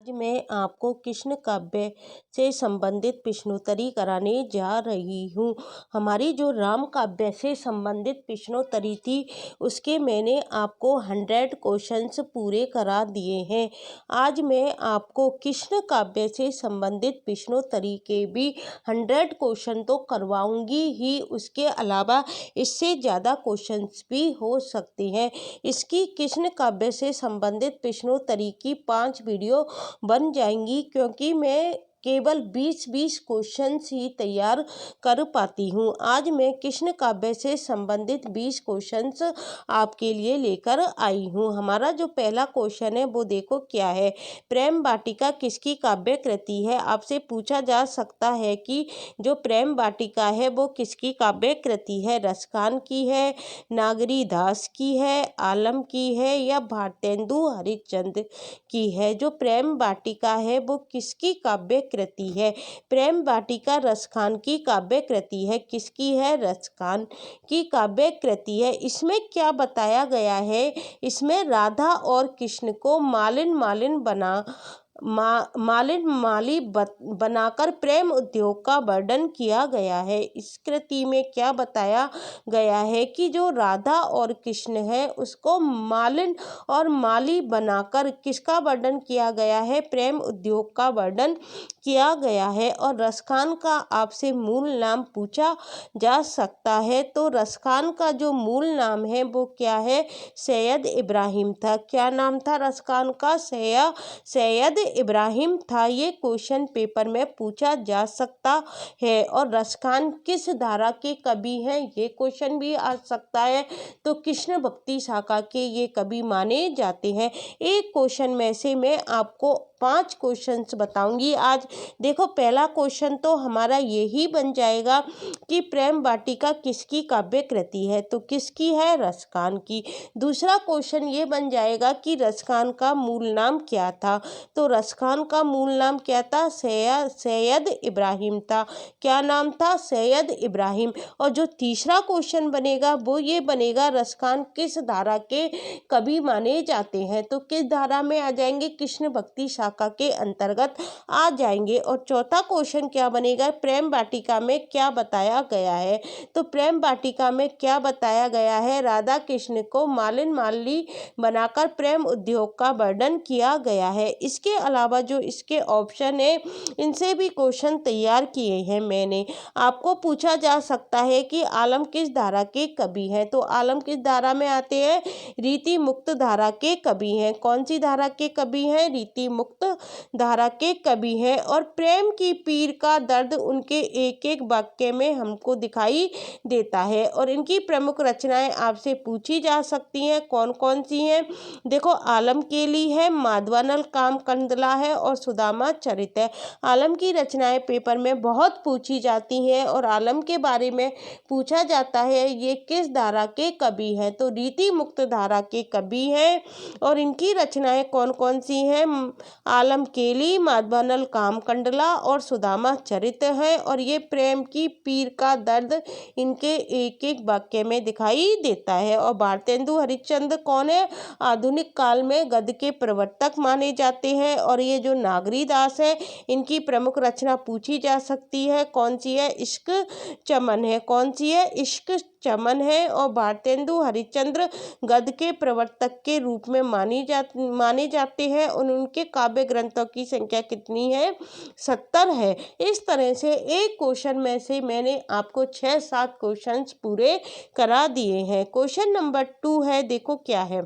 आज मैं आपको कृष्ण काव्य से संबंधित प्रश्नोत्तरी कराने जा रही हूँ। हमारी जो राम काव्य से संबंधित प्रश्नोत्तरी थी उसके मैंने आपको 100 क्वेश्चंस पूरे करा दिए हैं। आज मैं आपको कृष्ण काव्य से संबंधित प्रश्नोत्तरी के भी 100 क्वेश्चन तो करवाऊंगी ही, उसके अलावा इससे ज़्यादा क्वेश्चंस भी हो सकते हैं। इसकी कृष्ण काव्य से संबंधित प्रश्नोत्तरी की 5 वीडियो बन जाएंगी, क्योंकि मैं केवल 20-20 क्वेश्चंस ही तैयार कर पाती हूँ। आज मैं कृष्ण काव्य से संबंधित 20 क्वेश्चंस आपके लिए लेकर आई हूँ। हमारा जो पहला क्वेश्चन है वो देखो क्या है। प्रेम वाटिका किसकी काव्य कृति है? आपसे पूछा जा सकता है कि जो प्रेम वाटिका है वो किसकी काव्य कृति है। रसखान की है, नागरी दास की है, आलम की है या भारतेंदु हरिश्चंद्र की है। जो प्रेम वाटिका है वो किसकी काव्य कृति है? प्रेम वाटिका रसखान की काव्य कृति है। किसकी है? रसखान की काव्य कृति है। इसमें क्या बताया गया है? इसमें राधा और कृष्ण को मालिन माली बनाकर प्रेम उद्योग का वर्णन किया गया है। इस कृति में क्या बताया गया है कि जो राधा और कृष्ण है उसको मालिन और माली बनाकर किसका वर्णन किया गया है? प्रेम उद्योग का वर्णन किया गया है। और रसखान का आपसे मूल नाम पूछा जा सकता है, तो रसखान का जो मूल नाम है वो क्या है? सैयद इब्राहिम था। क्या नाम था रसखान का? सैयद इब्राहिम था। ये क्वेश्चन पेपर में पूछा जा सकता है। और रसखान किस धारा के कवि हैं? ये क्वेश्चन भी आ सकता है। तो कृष्ण भक्ति शाखा के ये कवि माने जाते हैं। एक क्वेश्चन में से मैं आपको 5 क्वेश्चंस बताऊंगी आज। देखो पहला क्वेश्चन तो हमारा यही बन जाएगा कि प्रेम वाटिका किसकी काव्य कृति है? तो किसकी है? रसखान की। दूसरा क्वेश्चन ये बन जाएगा कि रसखान का मूल नाम क्या था? तो रसखान का मूल नाम क्या था? सैयद इब्राहिम था। क्या नाम था? सैयद इब्राहिम। और जो तीसरा क्वेश्चन बनेगा वो ये बनेगा, रसखान किस धारा के कवि माने जाते हैं? तो किस धारा में आ जाएंगे? कृष्ण भक्ति शाखा के अंतर्गत आ जाएंगे। और चौथा क्वेश्चन क्या बनेगा? प्रेम वाटिका में क्या बताया गया है? तो प्रेम वाटिका में क्या बताया गया है? राधा कृष्ण को मालिन माली बनाकर प्रेम उद्योग का वर्णन किया गया है। इसके अलावा जो इसके ऑप्शन है इनसे भी क्वेश्चन तैयार किए हैं मैंने। आपको पूछा जा सकता है कि आलम किस धारा के कवि हैं? तो आलम किस धारा में आते हैं? रीति मुक्त धारा के कवि हैं। कौन सी धारा के कवि हैं? रीति मुक्त धारा के कवि हैं। और प्रेम की पीर का दर्द उनके एक एक वाक्य में हमको दिखाई देता है। और इनकी प्रमुख रचनाएं आपसे पूछी जा सकती हैं। कौन कौन सी हैं? देखो आलम केली है, माधवानल काम कंदला है और सुदामा चरित है। आलम की रचनाएं पेपर में बहुत पूछी जाती हैं और आलम के बारे में पूछा जाता है ये किस धारा के कवि हैं? तो रीति मुक्त धारा के कवि हैं। और इनकी रचनाएं कौन कौन सी हैं? आलम केली, माधवानल काम कंडला और सुदामा चरित है। और ये प्रेम की पीर का दर्द इनके एक एक वाक्य में दिखाई देता है। और भारतेंदु हरिश्चंद्र कौन है? आधुनिक काल में गद्य के प्रवर्तक माने जाते हैं। और ये जो नागरी दास है इनकी प्रमुख रचना पूछी जा सकती है। कौन सी है? इश्क चमन है। कौन सी है? इश्क चमन है। और भारतेंदु हरिश्चंद्र गद्य के प्रवर्तक के रूप में माने जाते हैं। और उनके काव्य ग्रंथों की संख्या कितनी है? 70 है। इस तरह से एक क्वेश्चन में से मैंने आपको 6-7 क्वेश्चंस पूरे करा दिए हैं। क्वेश्चन नंबर 2 है, देखो क्या है।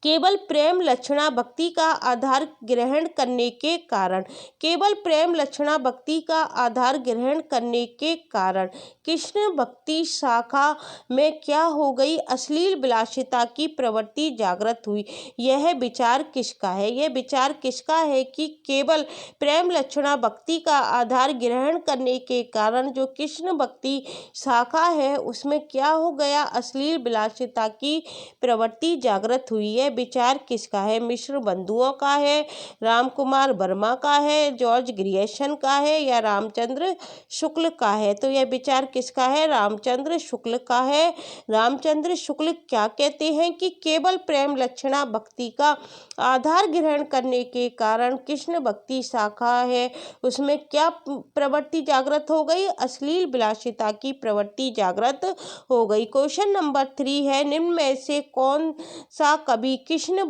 केवल प्रेम लक्षणा भक्ति का आधार ग्रहण करने के कारण, केवल प्रेम लक्षणा भक्ति का आधार ग्रहण करने के कारण कृष्ण भक्ति शाखा में क्या हो गई? अश्लील विलासिता की प्रवृत्ति जागृत हुई। यह विचार किसका है? यह विचार किसका है कि केवल प्रेम लक्षणा भक्ति का आधार ग्रहण करने के कारण जो कृष्ण भक्ति शाखा है उसमें क्या हो गया? अश्लील विलासिता की प्रवृत्ति जागृत हुई। यह यह विचार किसका है? मिश्र बंधुओं का है, रामकुमार वर्मा का है, जॉर्ज ग्रियर्सन का है या रामचंद्र शुक्ल का है? तो यह विचार किसका है? रामचंद्र शुक्ल का है। रामचंद्र शुक्ल क्या कहते हैं कि केवल प्रेम लक्षणा भक्ति का आधार ग्रहण करने के कारण कृष्ण भक्ति शाखा है उसमें क्या प्रवृत्ति जागृत हो गई? अश्लील विलासिता की प्रवृत्ति जागृत हो गई। क्वेश्चन नंबर 3 है, निम्न में से कौन सा कवि कृष्ण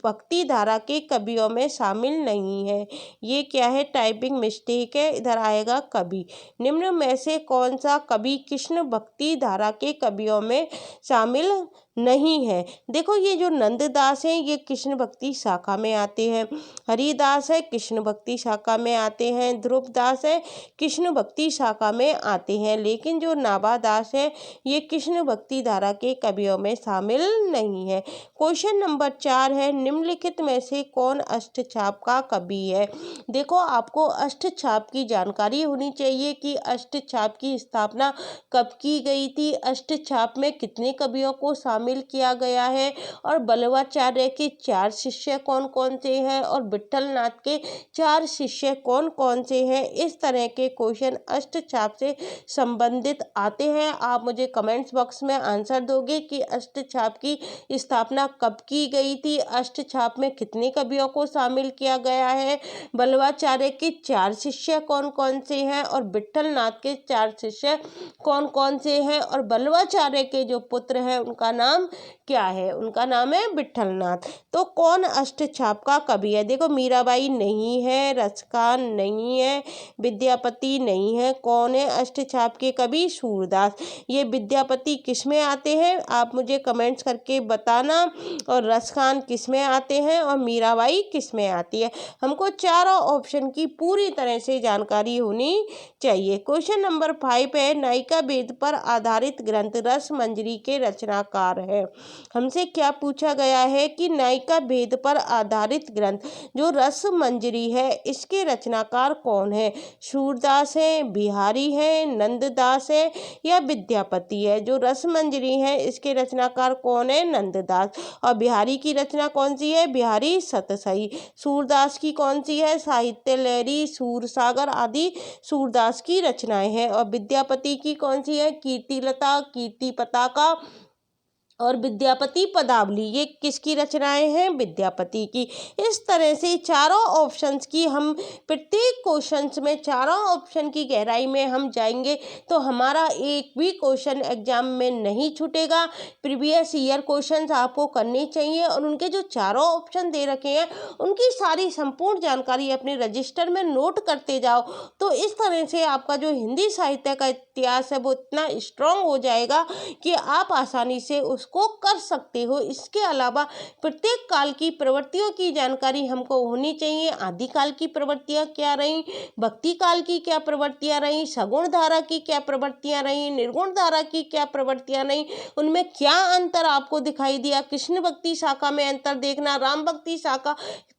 भक्ति धारा के कवियों में शामिल नहीं है? ये क्या है? टाइपिंग मिस्टेक है, इधर आएगा कवि। निम्न में से कौन सा कवि कृष्ण भक्ति धारा के कवियों में शामिल नहीं है? देखो ये जो नंददास हैं ये कृष्ण भक्ति शाखा में आते हैं, हरिदास है कृष्ण भक्ति शाखा में आते हैं, ध्रुवदास है कृष्ण भक्ति शाखा में आते हैं, लेकिन जो नाभादास है ये कृष्ण भक्ति धारा के कवियों में शामिल नहीं है। क्वेश्चन नंबर 4 है, निम्नलिखित में से कौन अष्टछाप का कवि है? देखो आपको अष्टछाप की जानकारी होनी चाहिए कि अष्टछाप की स्थापना कब की गई थी, अष्टछाप में कितने कवियों को शामिल किया गया है और बल्लवाचार्य के 4 शिष्य कौन कौन से हैं और विट्ठल नाथ के 4 शिष्य कौन कौन से हैं। इस तरह के क्वेश्चन अष्टछाप से संबंधित आते हैं। आप मुझे कमेंट्स बॉक्स में आंसर दोगे कि अष्टछाप की स्थापना कब की गई थी, अष्टछाप में कितने कवियों को शामिल किया गया है, बल्लवाचार्य के 4 शिष्य कौन कौन से हैं और विट्ठल नाथ के 4 शिष्य कौन कौन से हैं और बल्लवाचार्य के जो पुत्र हैं उनका नाम क्या है? उनका नाम है विट्ठल नाथ। तो कौन अष्टछाप का कवि है? देखो मीराबाई नहीं है, रसखान नहीं है, विद्यापति नहीं है। कौन है अष्टछाप के कवि? सूरदास। ये विद्यापति किस में आते हैं आप मुझे कमेंट्स करके बताना, और रसखान किस में आते हैं और मीराबाई किस में आती है। हमको चारों ऑप्शन की पूरी तरह से जानकारी होनी चाहिए। क्वेश्चन नंबर 5 है, नायिका वेद पर आधारित ग्रंथ रस मंजरी के रचनाकार है। हमसे क्या पूछा गया है कि नायिका वेद पर आधारित ग्रंथ जो रस मंजरी है इसके रचनाकार कौन है? सूरदास है, बिहारी है, नंददास है या विद्यापति है? जो रस मंजरी है इसके रचनाकार कौन है? नंददास। और बिहारी की रचना कौन सी है? बिहारी सतसई। सूरदास की कौन सी है? साहित्य लहरी, सूरसागर आदि सूरदास की रचनाएं हैं। और विद्यापति की कौन सी है? कीर्तिलता, कीर्ति पताका और विद्यापति पदावली। ये किसकी रचनाएं हैं? विद्यापति की। इस तरह से चारों ऑप्शंस की हम प्रत्येक क्वेश्चंस में चारों ऑप्शन की गहराई में हम जाएंगे तो हमारा एक भी क्वेश्चन एग्जाम में नहीं छूटेगा। प्रीवियस ईयर क्वेश्चंस आपको करने चाहिए और उनके जो चारों ऑप्शन दे रखे हैं उनकी सारी संपूर्ण जानकारी अपने रजिस्टर में नोट करते जाओ। तो इस तरह से आपका जो हिंदी साहित्य का इतिहास है वो इतना स्ट्रांग हो जाएगा कि आप आसानी से उसको कर सकते हो। इसके अलावा प्रत्येक काल की प्रवृत्तियों की जानकारी हमको होनी चाहिए। आदिकाल की प्रवृत्तियां क्या रही, भक्ति काल की क्या प्रवृत्तियां रही, सगुण धारा की क्या प्रवृत्तियां रही, निर्गुण धारा की क्या प्रवृत्तियां रही, उनमें क्या अंतर आपको दिखाई दिया। कृष्ण भक्ति शाखा में अंतर देखना, राम भक्ति शाखा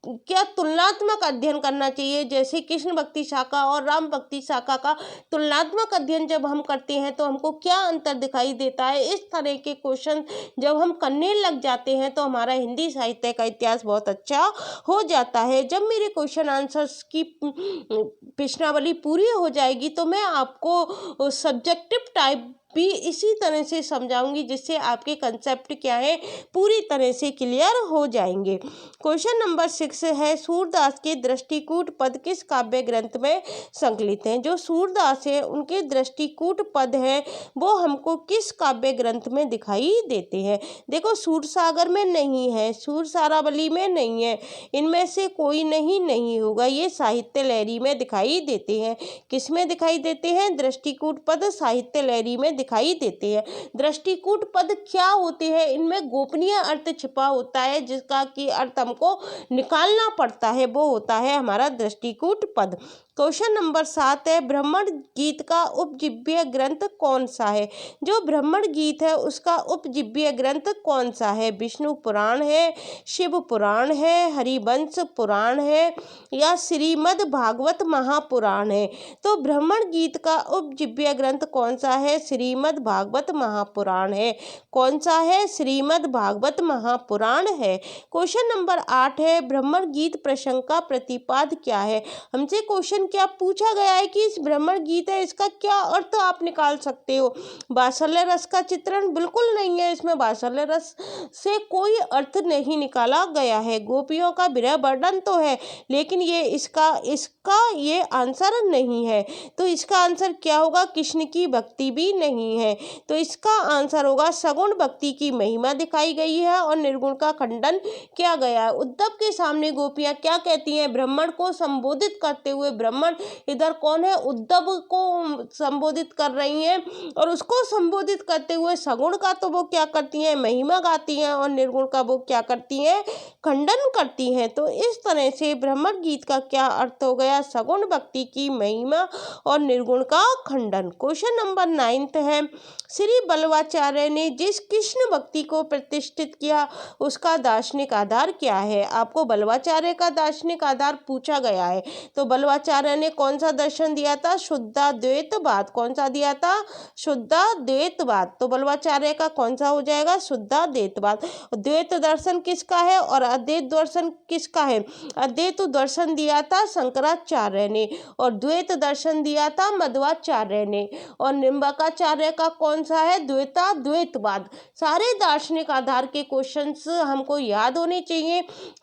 क्या तुलनात्मक अध्ययन करना चाहिए। जैसे कृष्ण भक्ति शाखा और राम भक्ति शाखा का तुलनात्मक अध्ययन जब हम करते हैं तो हमको क्या अंतर दिखाई देता है। इस तरह के क्वेश्चन जब हम करने लग जाते हैं तो हमारा हिंदी साहित्य का इतिहास बहुत अच्छा हो जाता है। जब मेरे क्वेश्चन आंसर्स की प्रश्नावली पूरी हो जाएगी तो मैं आपको सब्जेक्टिव टाइप भी इसी तरह से समझाऊंगी जिससे आपके कंसेप्ट क्या है पूरी तरह से क्लियर हो जाएंगे। क्वेश्चन नंबर 6 है, सूरदास के दृष्टिकूट पद किस काव्य ग्रंथ में संकलित हैं? जो सूरदास है उनके दृष्टिकूट पद हैं वो हमको किस काव्य ग्रंथ में दिखाई देते हैं? देखो सूरसागर में नहीं है, सूरसारावली में नहीं है, इनमें से कोई नहीं होगा। ये साहित्य लहरी में दिखाई देते हैं। किस में दिखाई देते हैं? दृष्टिकूट पद साहित्य लहरी में दिखाई देते हैं। दृष्टिकूट पद क्या होते हैं? इनमें गोपनीय अर्थ छिपा होता है जिसका कि अर्थ हमको निकालना पड़ता है, वो होता है हमारा दृष्टिकूट पद। क्वेश्चन नंबर 7 है, ब्राह्मण गीत का उपजीव्य ग्रंथ कौन सा है? जो ब्राह्मण गीत है उसका उपजीव्य ग्रंथ कौन सा है? विष्णु पुराण है, शिव पुराण है, हरिवंश पुराण है या श्रीमद् भागवत महापुराण है? तो ब्राह्मण गीत का उपजीव्य ग्रंथ कौन सा है? श्रीमद् श्रीमद् भागवत महापुराण है। कौन सा है? श्रीमद् भागवत महापुराण है। क्वेश्चन नंबर 8 है, ब्राह्मण गीत प्रसंग का प्रतिपाद क्या है? हमसे क्वेश्चन क्या पूछा गया है कि इस ब्राह्मण गीत है, इसका क्या अर्थ आप निकाल सकते हो? वात्सल्य रस का चित्रण बिल्कुल नहीं है, इसमें वात्सल्य रस से कोई अर्थ नहीं निकाला गया है। गोपियों का विरह वर्णन तो है, लेकिन ये इसका ये आंसर नहीं है। तो इसका आंसर क्या होगा? कृष्ण की भक्ति भी नहीं है। तो इसका आंसर होगा सगुण भक्ति की महिमा दिखाई गई है और निर्गुण का खंडन किया गया है। उद्धव के सामने गोपियां क्या कहती हैं? ब्राह्मण को संबोधित करते हुए, ब्राह्मण इधर कौन है? उद्धव को संबोधित कर रही हैं और उसको संबोधित करते हुए सगुण का तो वो क्या करती हैं? महिमा गाती हैं और निर्गुण का वो क्या करती हैं? खंडन करती हैं। तो इस तरह से ब्राह्मण गीत का क्या अर्थ हो गया? सगुण भक्ति की महिमा और निर्गुण का खंडन। क्वेश्चन नंबर 9 है, श्री बल्लवाचार्य ने जिस कृष्ण भक्ति को प्रतिष्ठित किया उसका दार्शनिक आधार क्या है? आपको बल्लवाचार्य का दार्शनिक आधार पूछा गया है। तो बल्लवाचार्य ने कौन सा दर्शन दिया था? शुद्धाद्वैतवाद। कौन सा दिया था? शुद्धाद्वैतवाद। तो बल्लवाचार्य का कौन सा हो जाएगा? शुद्धाद्वैतवाद। द्वैत दर्शन किसका है और अद्वैत दर्शन किसका है? अद्वैत दर्शन दिया था शंकराचार्य ने और द्वैत दर्शन दिया था मध्वाचार्य ने। और निम्बार्काचार्य का कौन सा है? द्वैताद्वैतवाद। सारे दार्शनिक आधार के क्वेश्चंस हमको याद होने चाहिए,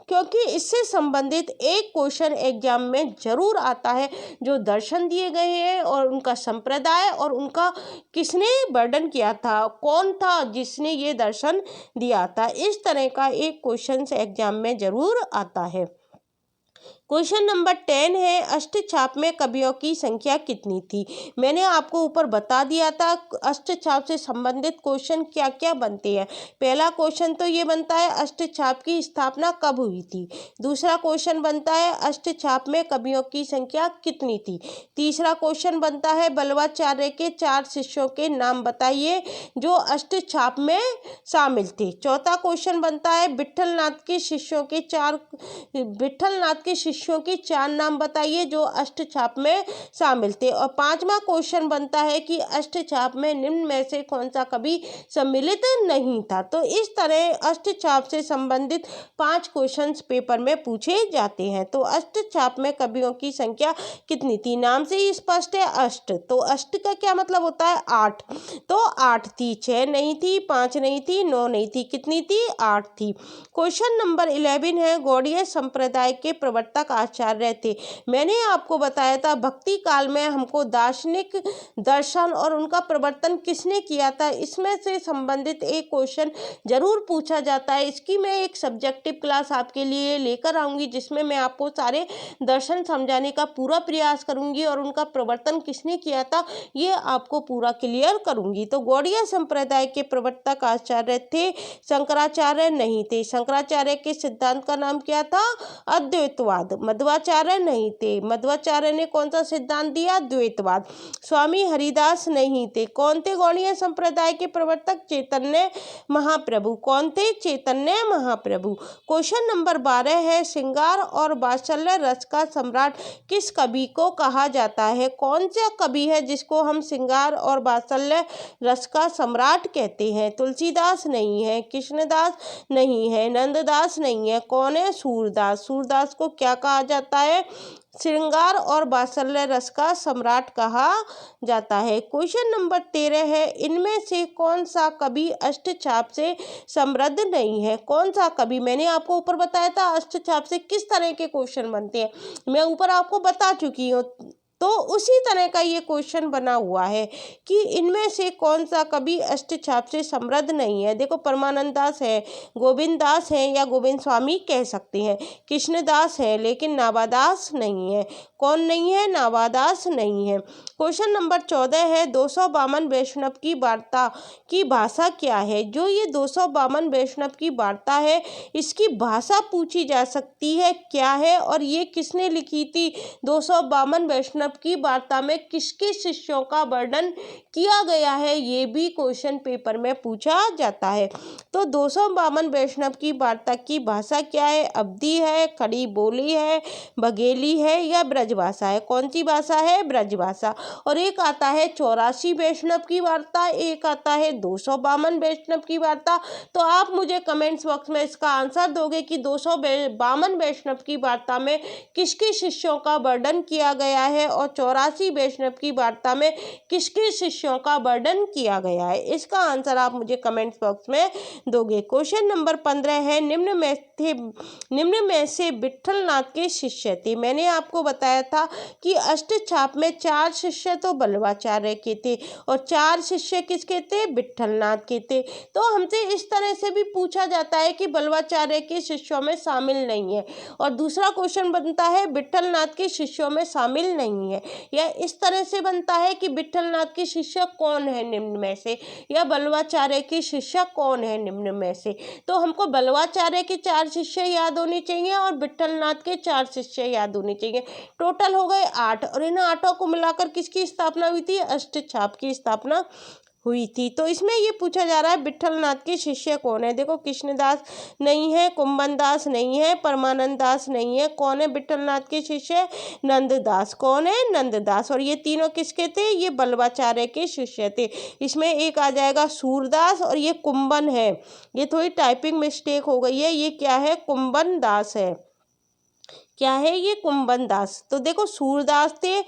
क्योंकि इससे संबंधित एक क्वेश्चन एग्जाम में जरूर आता है। जो दर्शन दिए गए हैं और उनका संप्रदाय और उनका किसने वर्णन किया था, कौन था जिसने ये दर्शन दिया था, इस तरह का एक क्वेश्चन एग्जाम में जरूर आता है। क्वेश्चन नंबर 10 है, अष्टछाप में कवियों की संख्या कितनी थी? मैंने आपको ऊपर बता दिया था अष्टछाप से संबंधित क्वेश्चन क्या क्या बनते हैं। पहला क्वेश्चन तो ये बनता है अष्टछाप की स्थापना कब हुई थी। दूसरा क्वेश्चन बनता है अष्टछाप में कवियों की संख्या कितनी थी। तीसरा क्वेश्चन बनता है बल्लवाचार्य के 4 शिष्यों के नाम बताइए जो अष्टछाप में शामिल थे। चौथा क्वेश्चन बनता है विट्ठलनाथ के शिष्यों के 4 नाम बताइए जो अष्टछाप में शामिल थे। और पांचवा क्वेश्चन बनता है कि अष्टछाप में निम्न में से कौन सा कवि सम्मिलित नहीं था। तो इस तरह अष्टछाप से संबंधित 5 क्वेश्चंस पेपर में पूछे जाते हैं। तो अष्टछाप में कवियों की संख्या कितनी थी? नाम से ही स्पष्ट है अष्ट। तो अष्ट का क्या मतलब होता है? 8। तो 8 थी, 6 नहीं थी, 5 नहीं थी, 9 नहीं थी, कितनी थी? 8 थी। क्वेश्चन नंबर 11 है, गौड़ीय संप्रदाय के प्रवर्तक आचार्य थे। मैंने आपको बताया था भक्ति काल में हमको दार्शनिक दर्शन और उनका प्रवर्तन किसने किया था, इसमें से संबंधित एक क्वेश्चन जरूर पूछा जाता है। इसकी मैं एक सब्जेक्टिव क्लास आपके लिए लेकर आऊंगी जिसमें मैं आपको सारे दर्शन समझाने का पूरा प्रयास करूंगी और उनका प्रवर्तन किसने किया था ये आपको पूरा क्लियर करूंगी। तो गौड़ीय संप्रदाय के प्रवर्तक आचार्य थे, शंकराचार्य नहीं थे। शंकराचार्य के सिद्धांत का नाम क्या था? अद्वैतवाद। मध्वाचार्य नहीं थे, मध्वाचार्य ने कौन सा सिद्धांत दिया? द्वैतवाद। स्वामी हरिदास नहीं थे। कौन थे गौड़ीय संप्रदाय के प्रवर्तक? चैतन्य महाप्रभु। कौन थे? चैतन्य महाप्रभु। क्वेश्चन नंबर 12 है, श्रृंगार और वात्सल्य रस का सम्राट किस कवि को कहा जाता है? कौन सा कवि है जिसको हम श्रृंगार और वात्सल्य रस का सम्राट कहते हैं? तुलसीदास नहीं है, कृष्णदास नहीं है, नंददास नहीं है, कौन है? सूरदास। सूरदास को क्या कहा जाता है? श्रृंगार और वात्सल्य रस का सम्राट कहा जाता है। क्वेश्चन नंबर 13 है, इनमें से कौन सा कवि अष्टछाप से समृद्ध नहीं है? कौन सा कवि? मैंने आपको ऊपर बताया था अष्टछाप से किस तरह के क्वेश्चन बनते हैं, मैं ऊपर आपको बता चुकी हूँ। तो उसी तरह का ये क्वेश्चन बना हुआ है कि इनमें से कौन सा कवि अष्टछाप से समृद्ध नहीं है। देखो, परमानंद दास है, गोविंद दास है या गोविंद स्वामी कह सकते हैं, कृष्णदास है लेकिन नावादास नहीं है। कौन नहीं है? नावादास नहीं है। क्वेश्चन नंबर 14 है, 252 वैष्णव की वार्ता की भाषा क्या है? जो ये 252 वैष्णव की वार्ता है इसकी भाषा पूछी जा सकती है क्या है और ये किसने लिखी थी? 252 वैष्णव वैष्णव की वार्ता में किसके शिष्यों का वर्णन किया गया है, ये भी क्वेश्चन पेपर में पूछा जाता है। तो 252 वैष्णव की वार्ता की भाषा क्या है, अवधी है, खड़ी बोली है, बघेली है या ब्रजभाषा है। कौन सी भाषा है, ब्रजभाषा। और एक आता है 84 वैष्णव की वार्ता, एक आता है 252 वैष्णव की वार्ता। तो आप मुझे कमेंट्स बॉक्स में इसका आंसर दोगे कि 252 वैष्णव की वार्ता में किसके शिष्यों का वर्णन किया गया है और 84 वैष्णव की वार्ता में किसके शिष्यों का वर्णन किया गया है। इसका आंसर आप मुझे कमेंट्स बॉक्स में दोगे। क्वेश्चन नंबर 15 है, निम्न में से विट्ठलनाथ के शिष्य थे। मैंने आपको बताया था कि अष्टछाप में 4 शिष्य तो बल्लवाचार्य के थे और 4 शिष्य किसके थे, विट्ठलनाथ के थे। तो हमसे इस तरह से भी पूछा जाता है कि बल्लवाचार्य के शिष्यों में शामिल नहीं है, और दूसरा क्वेश्चन बनता है विट्ठलनाथ के शिष्यों में शामिल नहीं है, या इस तरह से बनता है कि विट्ठलनाथ के शिष्य कौन है निम्न में से, या बल्लवाचार्य के शिष्य कौन है निम्न में से। तो हमको बल्लवाचार्य के 4 शिष्य याद होने चाहिए और विट्ठलनाथ के 4 शिष्य याद होने चाहिए। टोटल हो गए 8, और इन 8 को मिलाकर किसकी स्थापना हुई थी, अष्टछाप की स्थापना हुई थी। तो इसमें ये पूछा जा रहा है विट्ठलनाथ के शिष्य कौन है। देखो, कृष्णदास नहीं है, कुंभन दास नहीं है, परमानंद दास नहीं है। कौन है विट्ठलनाथ के शिष्य, नंददास। कौन है, नंददास। और ये तीनों किसके थे, ये बल्लवाचार्य के शिष्य थे। इसमें एक आ जाएगा सूरदास, और ये कुंभन है। ये थोड़ी टाइपिंग मिस्टेक हो गई है, ये क्या है, कुंभन दास है। क्या है ये, कुंभन दास। तो देखो, सूरदास थे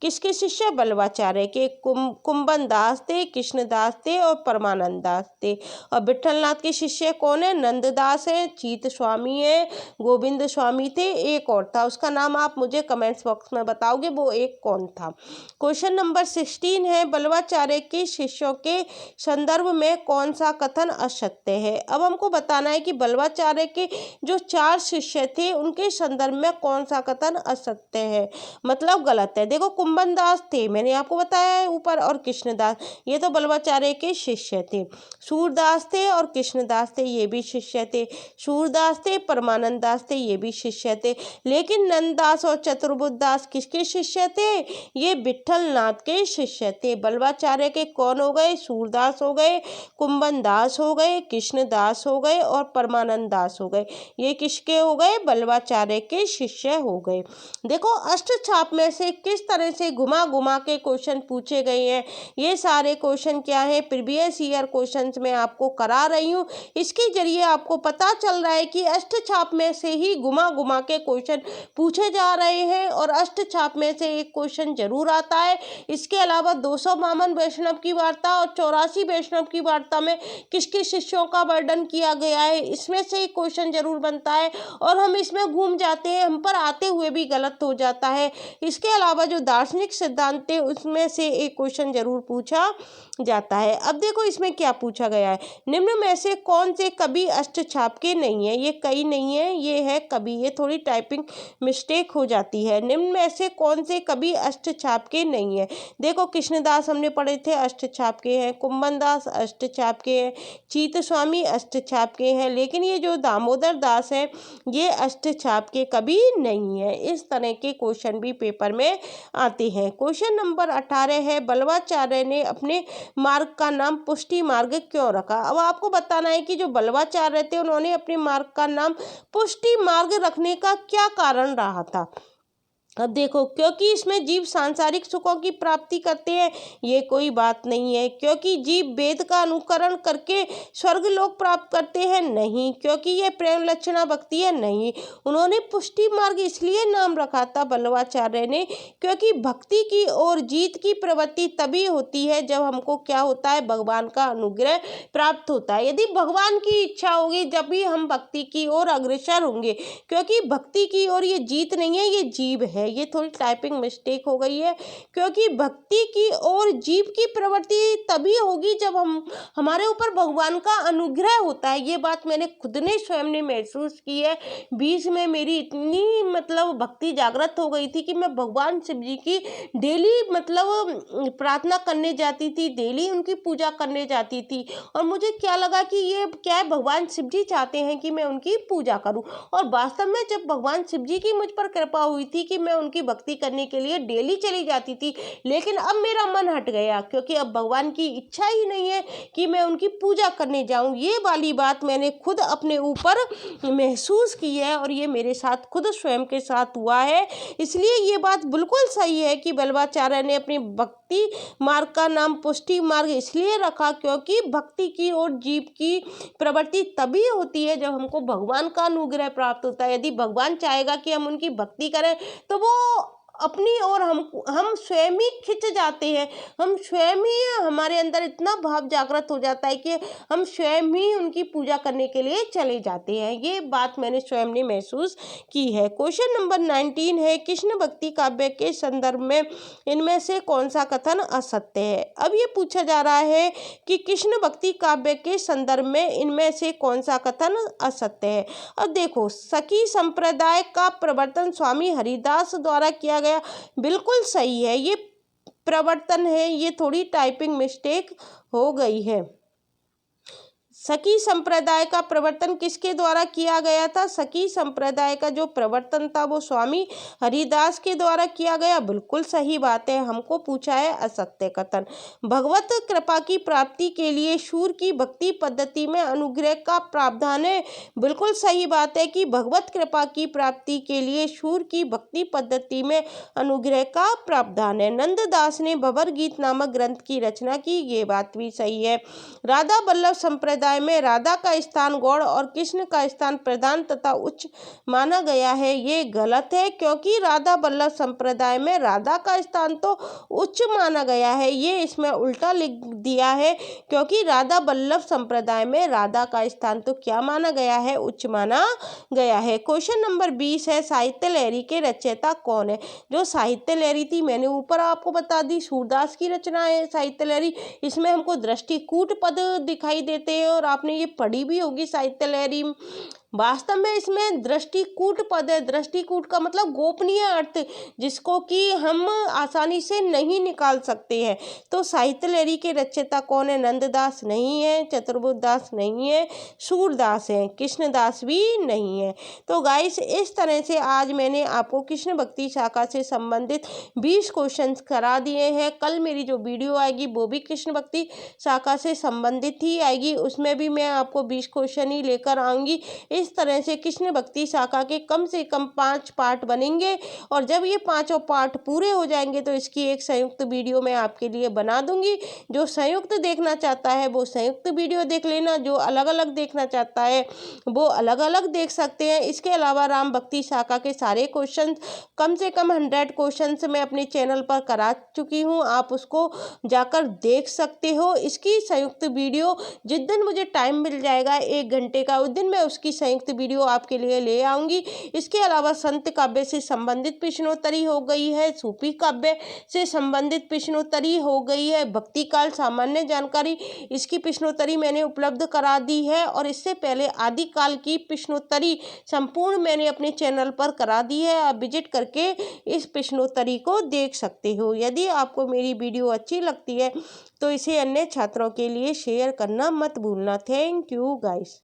किसके शिष्य, बल्लवाचार्य के, कुंभन दास थे, कृष्णदास थे और परमानंद दास थे। और विट्ठलनाथ के शिष्य कौन है, नंददास है, चीत स्वामी है, गोविंद स्वामी थे, एक और था, उसका नाम आप मुझे कमेंट्स बॉक्स में बताओगे वो एक कौन था। क्वेश्चन नंबर 16 है, बल्लवाचार्य के शिष्यों के संदर्भ में कौन सा कथन असत्य है। अब हमको बताना है कि बल्लवाचार्य के जो 4 शिष्य थे उनके संदर्भ में कौन सा कथन असत्य है, मतलब गलत है। देखो, कुंभन दास थे, मैंने आपको बताया है ऊपर, और कृष्णदास, ये तो बल्लवाचार्य के शिष्य थे। सूरदास थे और कृष्णदास थे, ये भी शिष्य थे। सूरदास थे, परमानंद दास थे, ये भी शिष्य थे। लेकिन नंददास और चतुर्बुद्ध दास किसके शिष्य थे, ये विट्ठलनाथ के शिष्य थे। बल्लवाचार्य के कौन हो गए, सूरदास हो गए, कुंभन दास हो गए, कृष्णदास हो गए और परमानंद दास हो गए। ये किसके हो गए, बल्लवाचार्य के शिष्य हो गए। देखो, अष्टछाप में से किस तरह से घुमा घुमा के क्वेश्चन पूछे गए हैं, ये सारे क्वेश्चन क्या है, प्रीवियस ईयर क्वेश्चंस में आपको करा रही हूँ। इसके जरिए आपको पता चल रहा है कि अष्टछाप में से ही घुमा घुमा के क्वेश्चन पूछे जा रहे हैं, और अष्टछाप में से एक क्वेश्चन जरूर आता है। इसके अलावा 252 वैष्णव की वार्ता और 84 वैष्णव की वार्ता में किसके शिष्यों का वर्णन किया गया है, इसमें से एक क्वेश्चन जरूर बनता है, और हम इसमें घूम जाते हैं, हम पर आते हुए भी गलत हो जाता है। इसके अलावा जो दार्शनिक सिद्धांत है उसमें से एक क्वेश्चन जरूर पूछा जाता है। अब देखो, इसमें क्या पूछा गया है, निम्न में से कौन से कवि अष्टछाप के नहीं है। ये कई नहीं है, ये है कवि। ये थोड़ी टाइपिंग मिस्टेक हो जाती है। निम्न में से कौन से कवि अष्टछाप के नहीं है। देखो, कृष्णदास हमने पढ़े थे, अष्टछाप के हैं। कुंभन दास अष्टछाप के हैं। चीत स्वामी अष्टछाप के हैं। लेकिन ये जो दामोदर दास है, ये अष्टछाप के कवि नहीं है। इस तरह के क्वेश्चन भी पेपर में आते हैं। क्वेश्चन नंबर 18 है, बल्लवाचार्य ने अपने मार्ग का नाम पुष्टि मार्ग क्यों रखा। अब आपको बताना है कि जो बल्लवाचार्य थे उन्होंने अपने मार्ग का नाम पुष्टि मार्ग रखने का क्या कारण रहा था। अब देखो, क्योंकि इसमें जीव सांसारिक सुखों की प्राप्ति करते हैं, ये कोई बात नहीं है। क्योंकि जीव वेद का अनुकरण करके स्वर्ग लोक प्राप्त करते हैं, नहीं। क्योंकि ये प्रेम लक्षणा भक्ति है, नहीं। उन्होंने पुष्टि मार्ग इसलिए नाम रखा था बल्लवाचार्य ने, क्योंकि भक्ति की ओर जीत की प्रवृत्ति तभी होती है जब हमको क्या होता है, भगवान का अनुग्रह प्राप्त होता है। यदि भगवान की इच्छा होगी जब भी हम भक्ति की ओर अग्रसर होंगे, क्योंकि भक्ति की ओर ये जीत नहीं है, ये जीव है। ये थोड़ी टाइपिंग मिस्टेक हो गई है, क्योंकि भक्ति की ओर जीव की प्रवृत्ति तभी होगी जब हमारे ऊपर भगवान का अनुग्रह होता है। ये बात मैंने खुद ने स्वयं ने महसूस की है। बीच में मेरी इतनी मतलब भक्ति जागृत हो गई थी कि मैं भगवान शिव जी की डेली मतलब प्रार्थना करने जाती थी, डेली उनकी पूजा करने जाती थी। और मुझे क्या लगा कि ये क्या है, भगवान शिव जी चाहते हैं कि मैं उनकी पूजा करूं। और वास्तव में जब भगवान शिव जी की मुझ पर कृपा हुई थी कि मैं उनकी भक्ति करने के लिए डेली चली जाती थी, लेकिन अब मेरा मन हट गया क्योंकि अब भगवान की इच्छा ही नहीं है कि मैं उनकी पूजा करने जाऊं। ये वाली बात मैंने खुद अपने ऊपर महसूस की है और ये मेरे साथ खुद स्वयं के साथ हुआ है। इसलिए ये बात बिल्कुल सही है कि बल्लभाचार्य ने अपनी भक्ति मार्ग का नाम पुष्टि मार्ग इसलिए रखा क्योंकि भक्ति की और जीव की प्रवृत्ति तभी होती है जब हमको भगवान का अनुग्रह प्राप्त होता है। यदि भगवान चाहेगा कि हम उनकी भक्ति करें तो वो अपनी ओर हम स्वयं ही खिंच जाते हैं। हम स्वयं ही, हमारे अंदर इतना भाव जागृत हो जाता है कि हम स्वयं ही उनकी पूजा करने के लिए चले जाते हैं। ये बात मैंने स्वयं ने महसूस की है। क्वेश्चन नंबर 19 है, कृष्ण भक्ति काव्य के संदर्भ में इनमें से कौन सा कथन असत्य है। अब ये पूछा जा रहा है कि कृष्ण भक्ति काव्य के संदर्भ में इनमें से कौन सा कथन असत्य है। अब देखो, सखी संप्रदाय का प्रवर्तन स्वामी हरिदास द्वारा किया गया, बिल्कुल सही है। ये प्रवर्तन है, ये थोड़ी टाइपिंग मिस्टेक हो गई है। सखी संप्रदाय का प्रवर्तन किसके द्वारा किया गया था? सखी संप्रदाय का जो प्रवर्तन था वो स्वामी हरिदास के द्वारा किया गया, बिल्कुल सही बात है। हमको पूछा है असत्य कथन। भगवत कृपा की प्राप्ति के लिए शूर की भक्ति पद्धति में अनुग्रह का प्रावधान है, बिल्कुल सही बात है कि भगवत कृपा की प्राप्ति के लिए शूर की भक्ति पद्धति में अनुग्रह का प्रावधान है। नंददास ने भंवर गीत नामक ग्रंथ की रचना की, ये बात भी सही है। राधा बल्लभ संप्रदाय में राधा का स्थान गौड़ और कृष्ण का स्थान प्रधान तथा उच्च माना गया है, ये गलत है क्योंकि राधा बल्लभ संप्रदाय में राधा का स्थान तो उच्च माना गया है। ये इसमें उल्टा लिख दिया है क्योंकि राधा बल्लभ संप्रदाय में राधा का स्थान तो क्या माना गया है? उच्च माना गया है। क्वेश्चन नंबर 20 है, साहित्य लहरी के रचयिता कौन है? जो साहित्य लहरी थी मैंने ऊपर आपको बता दी, सूरदास की रचना है साहित्य लहरी। इसमें हमको दृष्टिकूट पद दिखाई देते हैं और आपने ये पढ़ी भी होगी साहित्य लहरी। वास्तव में इसमें दृष्टिकूट पद है। दृष्टिकूट का मतलब गोपनीय अर्थ, जिसको कि हम आसानी से नहीं निकाल सकते हैं। तो साहित्य लहरी के रचयिता कौन है? नंददास नहीं है, चतुर्बुद्ध दास नहीं है, सूरदास है, कृष्णदास भी नहीं है। तो गाइस, इस तरह से आज मैंने आपको कृष्ण भक्ति शाखा से संबंधित 20 क्वेश्चन करा दिए हैं। कल मेरी जो वीडियो आएगी वो भी कृष्ण भक्ति शाखा से संबंधित ही आएगी, उसमें भी मैं आपको 20 क्वेश्चन ही लेकर आऊँगी। इस तरह से कृष्ण भक्ति शाखा के कम से कम 5 पार्ट बनेंगे और जब ये 5 पार्ट पूरे हो जाएंगे तो इसकी एक संयुक्त वीडियो मैं आपके लिए बना दूंगी। जो संयुक्त देखना चाहता है वो संयुक्त वीडियो देख लेना, जो अलग अलग देखना चाहता है वो अलग अलग देख सकते हैं। इसके अलावा राम भक्ति शाखा के सारे क्वेश्चन, कम से कम 100 क्वेश्चन मैं अपने चैनल पर करा चुकी हूँ, आप उसको जाकर देख सकते हो। इसकी संयुक्त वीडियो जिस दिन मुझे टाइम मिल जाएगा 1 घंटे का, उस दिन मैं उसकी संयुक्त वीडियो आपके लिए ले आऊँगी। इसके अलावा संत काव्य से संबंधित प्रश्नोत्तरी हो गई है, सूफी काव्य से संबंधित प्रश्नोत्तरी हो गई है, भक्ति काल सामान्य जानकारी, इसकी प्रश्नोत्तरी मैंने उपलब्ध करा दी है और इससे पहले आदि काल की प्रश्नोत्तरी संपूर्ण मैंने अपने चैनल पर करा दी है। आप विजिट करके इस प्रश्नोत्तरी को देख सकते हो। यदि आपको मेरी वीडियो अच्छी लगती है तो इसे अन्य छात्रों के लिए शेयर करना मत भूलना। Thank you guys.